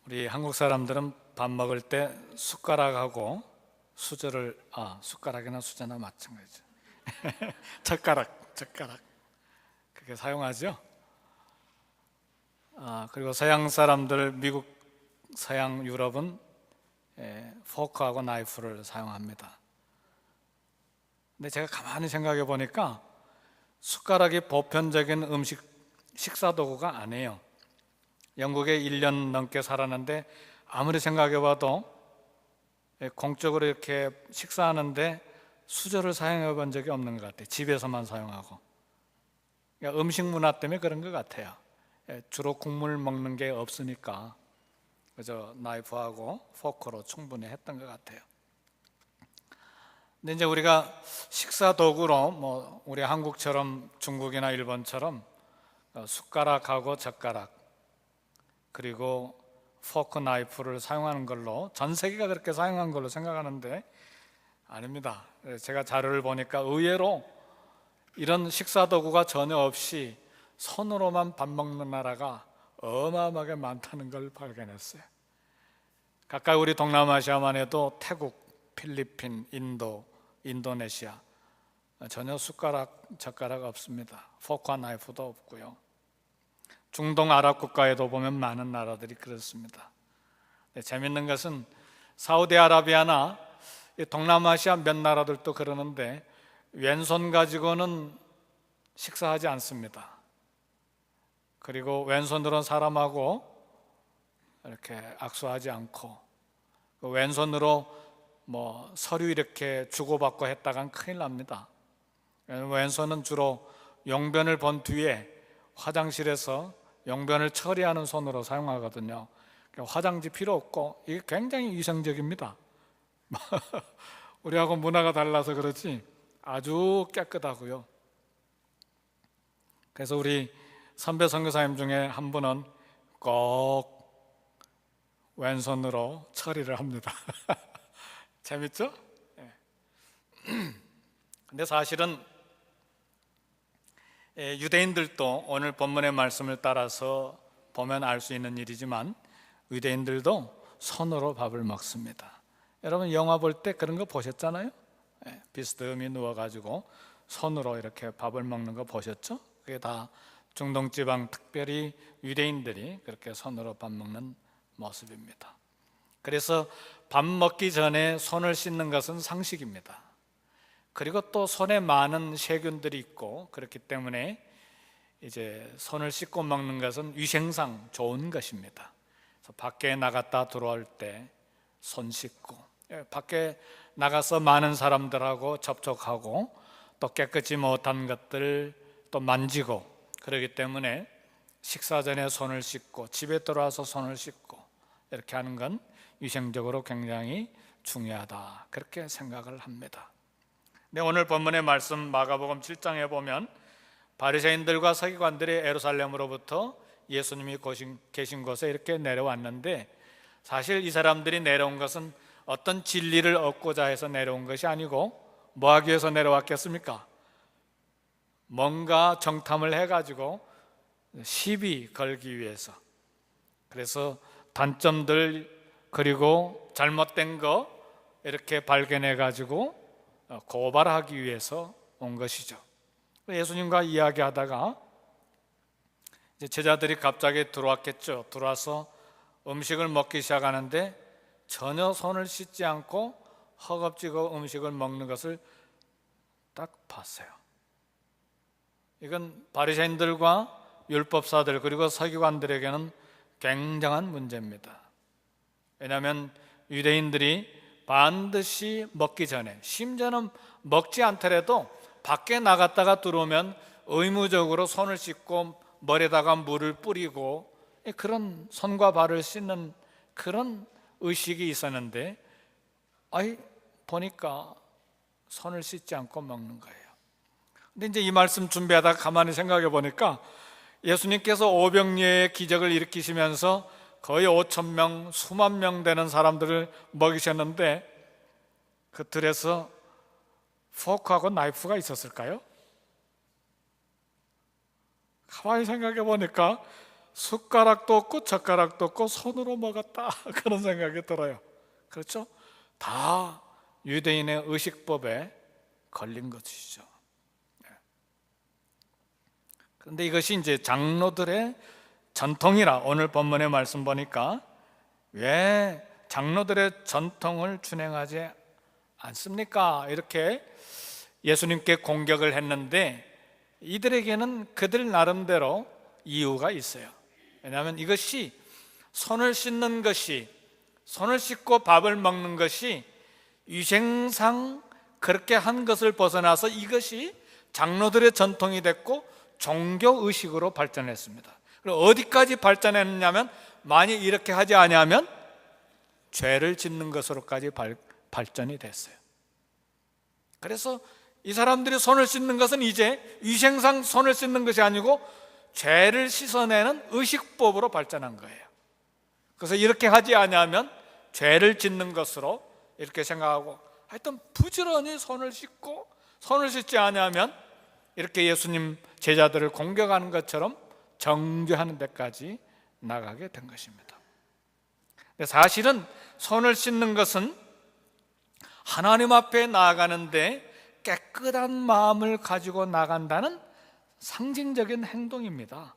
우리 한국 사람들은 밥 먹을 때 숟가락하고 수저를 숟가락이나 수저나 마찬가지죠. 젓가락 그렇게 사용하죠. 그리고 서양 사람들, 미국, 서양, 유럽은 포크하고 나이프를 사용합니다. 근데 제가 가만히 생각해 보니까 숟가락이 보편적인 식사 도구가 아니에요. 영국에 1년 넘게 살았는데 아무리 생각해 봐도 공적으로 이렇게 식사하는데 수저를 사용해 본 적이 없는 것 같아요. 집에서만 사용하고. 그러니까 음식 문화 때문에 그런 것 같아요. 주로 국물 먹는 게 없으니까 그저 나이프하고 포크로 충분히 했던 것 같아요. 근데 이제 우리가 식사 도구로 우리 한국처럼 중국이나 일본처럼 숟가락하고 젓가락 그리고 포크 나이프를 사용하는 걸로 전 세계가 그렇게 사용한 걸로 생각하는데 아닙니다. 제가 자료를 보니까 의외로 이런 식사 도구가 전혀 없이 손으로만 밥 먹는 나라가 어마어마하게 많다는 걸 발견했어요. 가까이 우리 동남아시아만 해도 태국, 필리핀, 인도, 인도네시아 전혀 숟가락, 젓가락 없습니다. 포크와 나이프도 없고요. 중동 아랍 국가에도 보면 많은 나라들이 그렇습니다. 재밌는 것은 사우디아라비아나 동남아시아 몇 나라들도 그러는데 왼손 가지고는 식사하지 않습니다. 그리고 왼손으로는 사람하고 이렇게 악수하지 않고 왼손으로 서류 이렇게 주고받고 했다간 큰일 납니다. 왼손은 주로 용변을 본 뒤에 화장실에서 용변을 처리하는 손으로 사용하거든요. 화장지 필요 없고 이게 굉장히 위생적입니다. 우리하고 문화가 달라서 그렇지 아주 깨끗하고요. 그래서 우리 선배 선교사님 중에 한 분은 꼭 왼손으로 처리를 합니다. 재밌죠? 근데 사실은 유대인들도 오늘 본문의 말씀을 따라서 보면 알 수 있는 일이지만 유대인들도 손으로 밥을 먹습니다. 여러분 영화 볼 때 그런 거 보셨잖아요? 비스듬히 누워가지고 손으로 이렇게 밥을 먹는 거 보셨죠? 그게 다 중동지방 특별히 유대인들이 그렇게 손으로 밥 먹는 모습입니다. 그래서 밥 먹기 전에 손을 씻는 것은 상식입니다. 그리고 또 손에 많은 세균들이 있고 그렇기 때문에 이제 손을 씻고 먹는 것은 위생상 좋은 것입니다. 그래서 밖에 나갔다 들어올 때 손 씻고 밖에 나가서 많은 사람들하고 접촉하고 또 깨끗이 못한 것들 또 만지고 그렇기 때문에 식사 전에 손을 씻고 집에 들어와서 손을 씻고 이렇게 하는 건 위생적으로 굉장히 중요하다 그렇게 생각을 합니다. 네, 오늘 본문의 말씀 마가복음 7장에 보면 바리새인들과 서기관들이 예루살렘으로부터 예수님이 계신 곳에 이렇게 내려왔는데 사실 이 사람들이 내려온 것은 어떤 진리를 얻고자 해서 내려온 것이 아니고 뭐 하기 위해서 내려왔겠습니까? 뭔가 정탐을 해가지고 시비 걸기 위해서 그래서 단점들 그리고 잘못된 거 이렇게 발견해가지고 고발하기 위해서 온 것이죠. 예수님과 이야기하다가 이제 제자들이 갑자기 들어왔겠죠. 들어와서 음식을 먹기 시작하는데 전혀 손을 씻지 않고 허겁지겁 음식을 먹는 것을 딱 봤어요. 이건 바리새인들과 율법사들 그리고 서기관들에게는 굉장한 문제입니다. 왜냐하면 유대인들이 반드시 먹기 전에 심지어는 먹지 않더라도 밖에 나갔다가 들어오면 의무적으로 손을 씻고 머리에다가 물을 뿌리고 그런 손과 발을 씻는 그런 의식이 있었는데 보니까 손을 씻지 않고 먹는 거예요. 근데 이제 이 말씀 준비하다가 가만히 생각해 보니까 예수님께서 오병이어의 기적을 일으키시면서 거의 5,000명, 수만 명 되는 사람들을 먹이셨는데 그 들에서 포크하고 나이프가 있었을까요? 가만히 생각해 보니까 숟가락도 없고 젓가락도 없고 손으로 먹었다 그런 생각이 들어요. 그렇죠? 다 유대인의 의식법에 걸린 것이죠. 그런데 이것이 이제 장로들의 전통이라 오늘 본문의 말씀 보니까 왜 장로들의 전통을 준행하지 않습니까? 이렇게 예수님께 공격을 했는데 이들에게는 그들 나름대로 이유가 있어요. 왜냐하면 이것이 손을 씻는 것이, 손을 씻고 밥을 먹는 것이 위생상 그렇게 한 것을 벗어나서 이것이 장로들의 전통이 됐고 종교의식으로 발전했습니다. 그리고 어디까지 발전했느냐면 만약 이렇게 하지 아니하면 죄를 짓는 것으로까지 발전이 됐어요. 그래서 이 사람들이 손을 씻는 것은 이제 위생상 손을 씻는 것이 아니고 죄를 씻어내는 의식법으로 발전한 거예요. 그래서 이렇게 하지 아니하면 죄를 짓는 것으로 이렇게 생각하고 하여튼 부지런히 손을 씻고 손을 씻지 아니하면 이렇게 예수님 제자들을 공격하는 것처럼 정죄하는 데까지 나가게 된 것입니다. 사실은 손을 씻는 것은 하나님 앞에 나아가는데 깨끗한 마음을 가지고 나간다는 상징적인 행동입니다.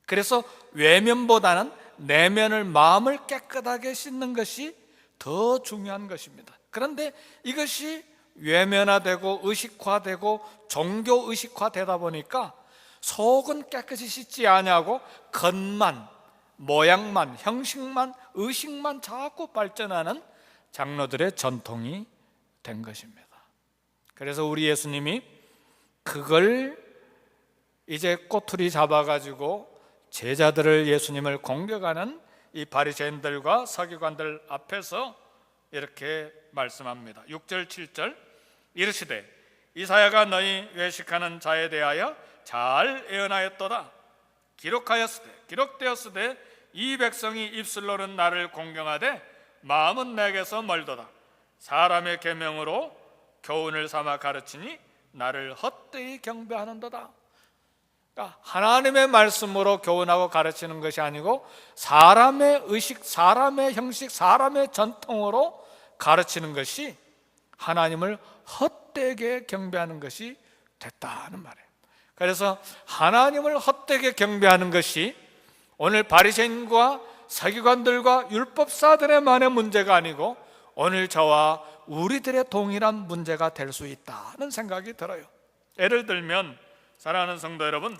그래서 외면보다는 내면을, 마음을 깨끗하게 씻는 것이 더 중요한 것입니다. 그런데 이것이 외면화되고 의식화되고 종교의식화되다 보니까 속은 깨끗이 씻지 아니하고 겉만, 모양만, 형식만, 의식만 자꾸 발전하는 장로들의 전통이 된 것입니다. 그래서 우리 예수님이 그걸 이제 꼬투리 잡아가지고 제자들을, 예수님을 공격하는 이 바리새인들과 서기관들 앞에서 이렇게 말씀합니다. 6절 7절 이르시되 이사야가 너희 외식하는 자에 대하여 잘 예언하였도다. 기록되었으되 이 백성이 입술로는 나를 공경하되 마음은 내게서 멀도다. 사람의 계명으로 교훈을 삼아 가르치니 나를 헛되이 경배하는도다. 그러니까 하나님의 말씀으로 교훈하고 가르치는 것이 아니고 사람의 의식, 사람의 형식, 사람의 전통으로 가르치는 것이 하나님을 헛되게 경배하는 것이 됐다는 말이에요. 그래서 하나님을 헛되게 경배하는 것이 오늘 바리새인과 서기관들과 율법사들의만의 문제가 아니고 오늘 저와 우리들의 동일한 문제가 될 수 있다는 생각이 들어요. 예를 들면 사랑하는 성도 여러분,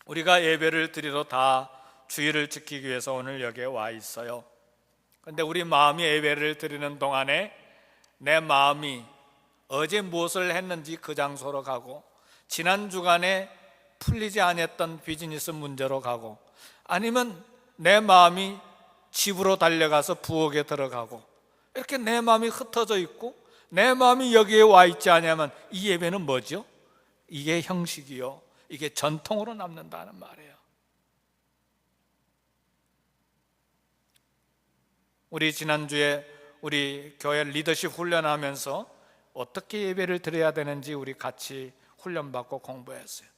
우리가 예배를 드리러 다 주의를 지키기 위해서 오늘 여기에 와 있어요. 그런데 우리 마음이 예배를 드리는 동안에 내 마음이 어제 무엇을 했는지 그 장소로 가고, 지난 주간에 풀리지 않았던 비즈니스 문제로 가고, 아니면 내 마음이 집으로 달려가서 부엌에 들어가고, 이렇게 내 마음이 흩어져 있고 내 마음이 여기에 와 있지 않으면 이 예배는 뭐죠? 이게 형식이요, 이게 전통으로 남는다는 말이에요. 우리 지난주에 우리 교회 리더십 훈련하면서 어떻게 예배를 드려야 되는지 우리 같이 훈련받고 공부했어요.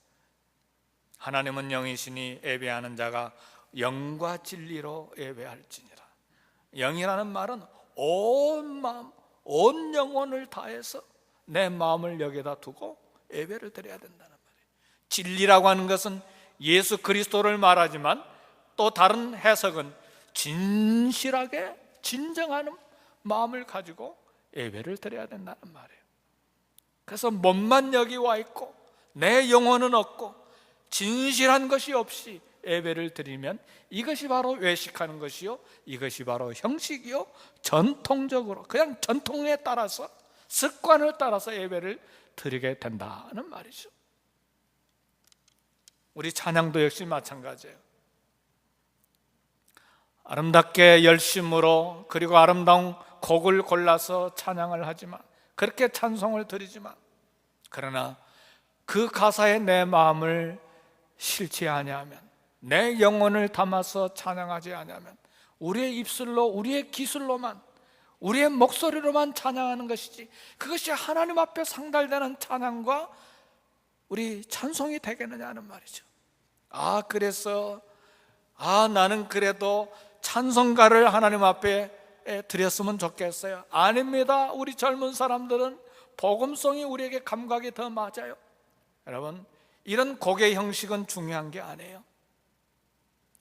하나님은 영이시니 예배하는 자가 영과 진리로 예배할지니라. 영이라는 말은 온 마음, 온 영혼을 다해서 내 마음을 여기다 두고 예배를 드려야 된다는 말이에요. 진리라고 하는 것은 예수 그리스도를 말하지만 또 다른 해석은 진실하게 진정하는 마음을 가지고 예배를 드려야 된다는 말이에요. 그래서 몸만 여기 와 있고 내 영혼은 없고 진실한 것이 없이 예배를 드리면 이것이 바로 외식하는 것이요, 이것이 바로 형식이요, 전통적으로 그냥 전통에 따라서, 습관을 따라서 예배를 드리게 된다는 말이죠. 우리 찬양도 역시 마찬가지예요. 아름답게 열심으로 그리고 아름다운 곡을 골라서 찬양을 하지만, 그렇게 찬송을 드리지만, 그러나 그 가사에 내 마음을 실지 아니하면, 내 영혼을 담아서 찬양하지 아니하면 우리의 입술로, 우리의 기술로만, 우리의 목소리로만 찬양하는 것이지 그것이 하나님 앞에 상달되는 찬양과 우리 찬송이 되겠느냐는 말이죠. 그래서 나는 그래도 찬송가를 하나님 앞에 드렸으면 좋겠어요. 아닙니다. 우리 젊은 사람들은 복음성이 우리에게 감각이 더 맞아요. 여러분, 이런 곡의 형식은 중요한 게 아니에요.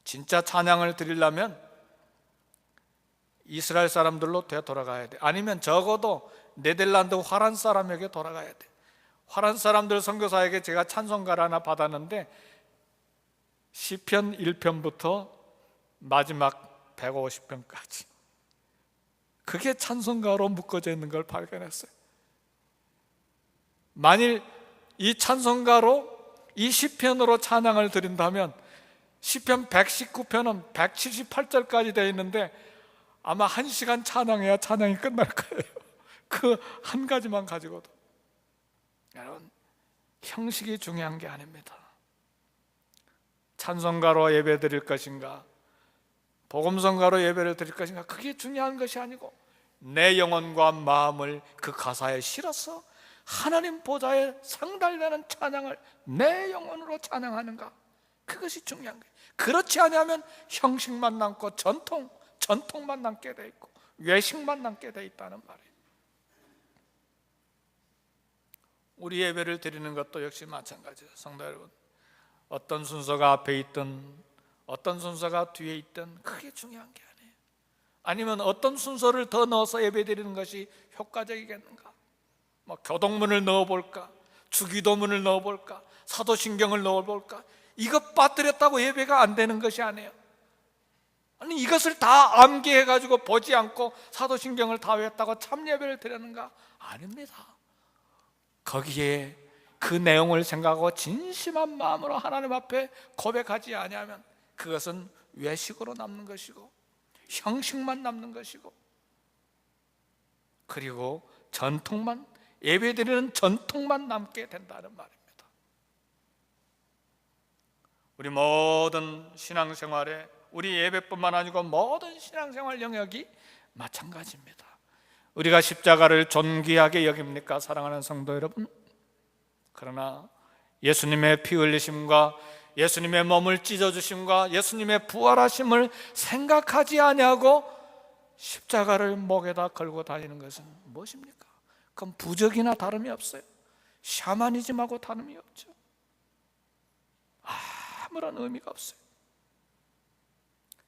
진짜 찬양을 드리려면 이스라엘 사람들로 되돌아가야 돼. 아니면 적어도 네덜란드 화란 사람에게 돌아가야 돼. 화란 사람들 선교사에게 제가 찬송가를 하나 받았는데 시편 1편부터 마지막 150편까지 그게 찬송가로 묶어져 있는 걸 발견했어요. 만일 이 찬송가로 이 시편으로 찬양을 드린다면 시편 119편은 178절까지 되어 있는데 아마 1시간 찬양해야 찬양이 끝날 거예요. 그 한 가지만 가지고도. 여러분, 형식이 중요한 게 아닙니다. 찬송가로 예배 드릴 것인가, 복음성가로 예배를 드릴 것인가, 그게 중요한 것이 아니고 내 영혼과 마음을 그 가사에 실어서 하나님 보좌에 상달되는 찬양을 내 영혼으로 찬양하는가, 그것이 중요한 거예요. 그렇지 않으면 형식만 남고 전통만 남게 돼 있고 외식만 남게 돼 있다는 말이에요. 우리 예배를 드리는 것도 역시 마찬가지예요. 성도 여러분, 어떤 순서가 앞에 있든 어떤 순서가 뒤에 있든 그게 중요한 게 아니에요. 아니면 어떤 순서를 더 넣어서 예배 드리는 것이 효과적이겠는가? 교동문을 넣어볼까? 주기도문을 넣어볼까? 사도신경을 넣어볼까? 이것 빠뜨렸다고 예배가 안 되는 것이 아니에요. 아니, 이것을 다 암기해가지고 보지 않고 사도신경을 다 외웠다고 참예배를 드리는가? 아닙니다. 거기에 그 내용을 생각하고 진심한 마음으로 하나님 앞에 고백하지 아니하면 그것은 외식으로 남는 것이고 형식만 남는 것이고, 그리고 예배드리는 전통만 남게 된다는 말입니다. 우리 모든 신앙생활에, 우리 예배뿐만 아니고 모든 신앙생활 영역이 마찬가지입니다. 우리가 십자가를 존귀하게 여깁니까, 사랑하는 성도 여러분? 그러나 예수님의 피 흘리심과 예수님의 몸을 찢어주심과 예수님의 부활하심을 생각하지 아니하고 십자가를 목에다 걸고 다니는 것은 무엇입니까? 그건 부적이나 다름이 없어요. 샤머니즘하고 다름이 없죠. 아무런 의미가 없어요.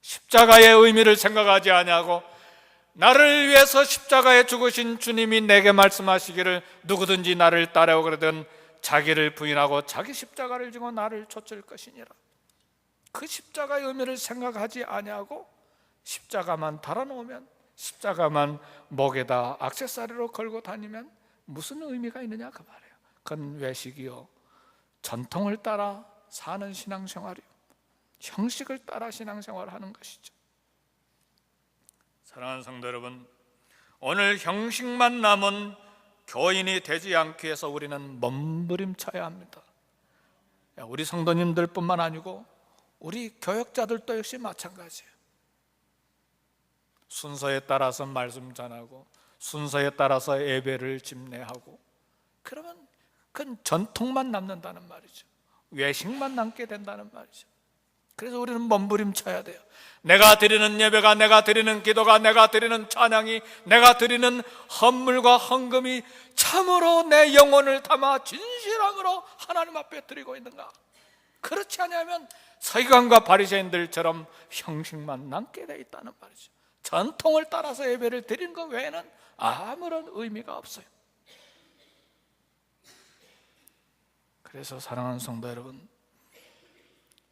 십자가의 의미를 생각하지 아니하고 나를 위해서 십자가에 죽으신 주님이 내게 말씀하시기를 누구든지 나를 따라오거든 자기를 부인하고 자기 십자가를 지고 나를 쫓을 것이니라. 그 십자가의 의미를 생각하지 아니하고 십자가만 달아놓으면, 십자가만 목에다 액세서리로 걸고 다니면 무슨 의미가 있느냐 그 말이에요. 그건 외식이요, 전통을 따라 사는 신앙생활이요, 형식을 따라 신앙생활을 하는 것이죠. 사랑하는 성도 여러분, 오늘 형식만 남은 교인이 되지 않기 위해서 우리는 몸부림쳐야 합니다. 우리 성도님들 뿐만 아니고 우리 교역자들도 역시 마찬가지예요. 순서에 따라서 말씀 전하고 순서에 따라서 예배를 집례하고, 그러면 그건 전통만 남는다는 말이죠. 외식만 남게 된다는 말이죠. 그래서 우리는 몸부림쳐야 돼요. 내가 드리는 예배가, 내가 드리는 기도가, 내가 드리는 찬양이, 내가 드리는 헌물과 헌금이 참으로 내 영혼을 담아 진실함으로 하나님 앞에 드리고 있는가? 그렇지 않으면 서기관과 바리새인들처럼 형식만 남게 돼 있다는 말이죠. 전통을 따라서 예배를 드리는 것 외에는 아무런 의미가 없어요. 그래서 사랑하는 성도 여러분,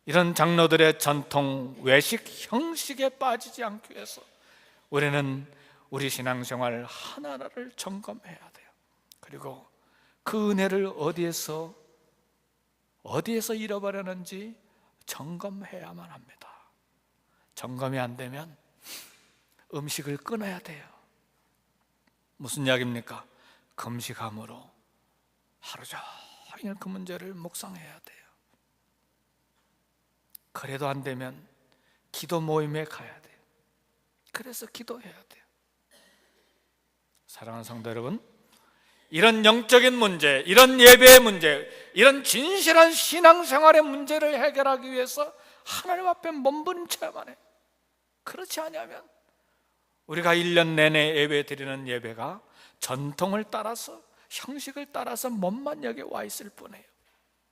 이런 장로들의 전통, 외식, 형식에 빠지지 않기 위해서 우리는 우리 신앙생활 하나하나를 점검해야 돼요. 그리고 그 은혜를 어디에서 잃어버렸는지 점검해야만 합니다. 점검이 안 되면 음식을 끊어야 돼요. 무슨 이야기입니까? 금식함으로 하루 종일 그 문제를 묵상해야 돼요. 그래도 안 되면 기도 모임에 가야 돼요. 그래서 기도해야 돼요. 사랑하는 성도 여러분, 이런 영적인 문제, 이런 예배의 문제, 이런 진실한 신앙생활의 문제를 해결하기 위해서 하나님 앞에 몸부림쳐야만 해요. 그렇지 않으면 우리가 1년 내내 예배 드리는 예배가 전통을 따라서, 형식을 따라서 몸만 여기 와 있을 뿐이에요.